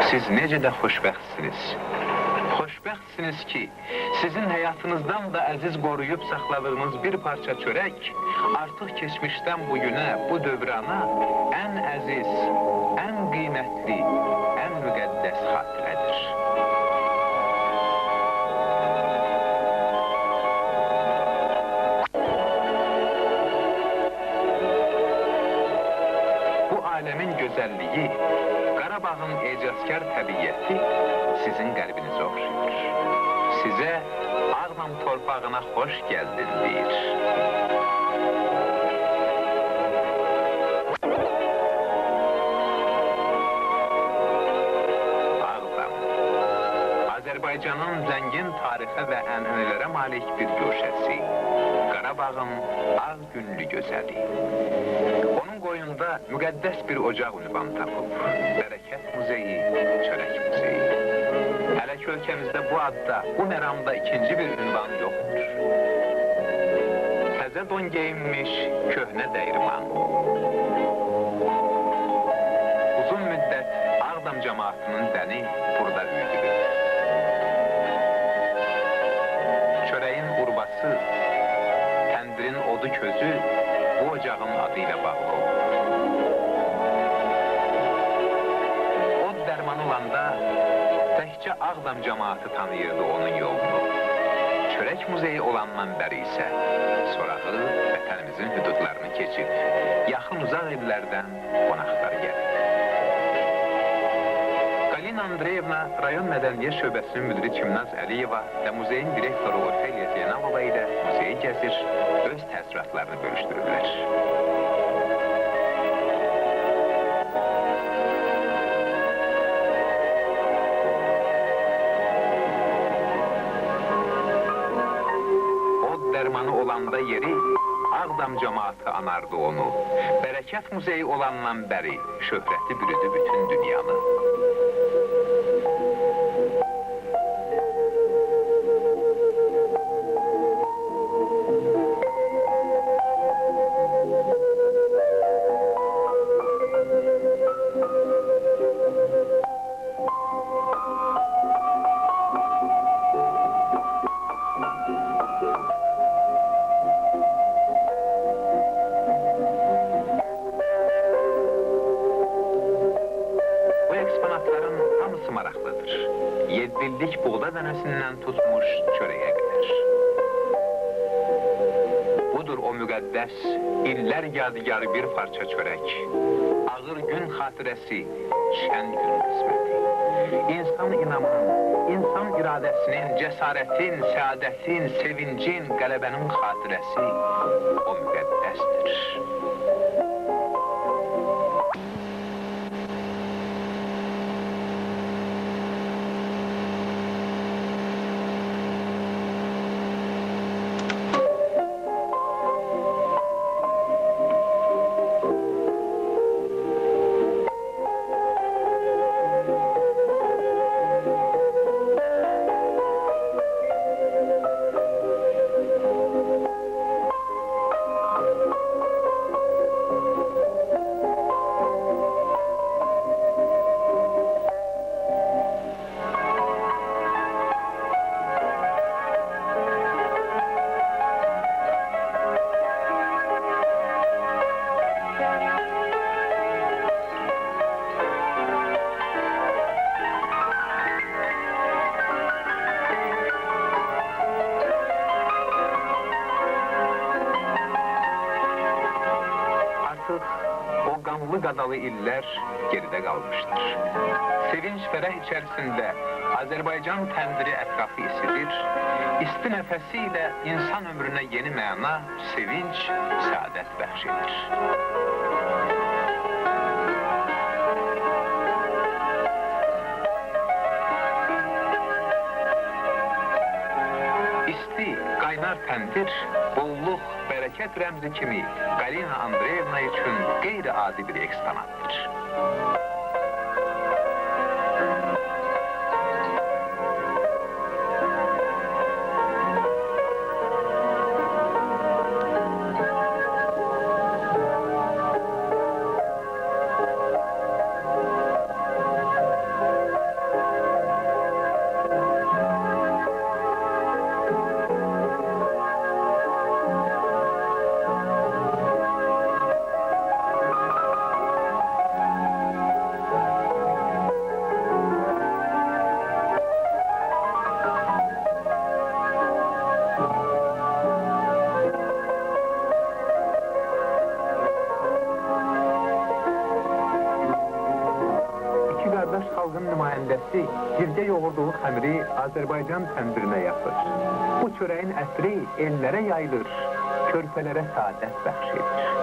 siz necə də xoşbəxtsiniz. Xoşbəxtsiniz ki, sizin həyatınızdan da əziz qoruyub saxladığınız bir parça çörək artıq keçmişdən bugünə, bu dövrana ən əziz, ən qiymətli, ən müqəddəs xatirədir. Bu aləmin gözəlliyi, Qarabağın ecazkar təbiyyəti sizin qəlbinizi oxşayır. Sizə Ağdam torpağına xoş gəldin deyir. Ağdam, Azərbaycanın zəngin tarixə və ənənələrə malik bir güşəsi, Qarabağın ağ günlü gözəli. Onun qoyunda müqəddəs bir ocaq ünvan tapıb, Bərəkət Muzeyi, Çörək Muzeyi. Hələ ki ölkəmizdə bu adda, bu məramda ikinci bir ünvan yoxdur. Təzə don geyinmiş köhnə dəyirman. Uzun müddət Ağdam cəmaatının dəni burada üyüdülür. Çörəyin urbası, təndirin odu közü bu ocağın adı ilə bağlı olur. Od dərman olanda təkcə Ağdam cəmaatı tanıyırdı onun yolunu. Çörək muzeyi olandan bəri isə sorağı vətənimizin hüdudlarını keçib, yaxın uzaq illərdən qonaqlar gəlir. Galina Andreyevna rayon mədəniyyət şöbəsinin müdiri Çimnaz Əliyeva və muzeyin direktoru Ofeliya Zeynalova ilə muzeyi gəzir, öz təəssüratlarını bölüşdürürlər. Dərmanı olanda yeri, Ağdam cəmaatı anardı onu. Bərəkət muzeyi olandan bəri şöhrəti bürüdü bütün dünyanı. Maraqlıdır. 7 illik buğda dənəsindən tutmuş çörəyə qədər. Budur o müqəddəs, illər yadigarı bir parça çörək. Ağır gün xatirəsi, şən gün qisməti. İnsan inamın, insan iradəsinin, cəsarətin, səadətin, sevincin, qələbənin xatirəsi o müqəddəsdir. O qanlı qadalı illər geridə qalmışdır. Sevinç fərəh içərisində Azərbaycan təndiri ətrafı isidir, isti nəfəsi ilə insan ömrünə yeni məna, sevinç, səadət bəxş edir. İsti, qaynar təndir, bolluq, bərəkət rəmzi kimi Galina Andreyevna üçün qeyri-adi bir eksponatdır. kəndəsi girdə yoğurduğu xəmiri Azərbaycan təndirinə yapır. Bu çörəyin əsri ellərə yayılır, körpələrə saadət bəxş edir.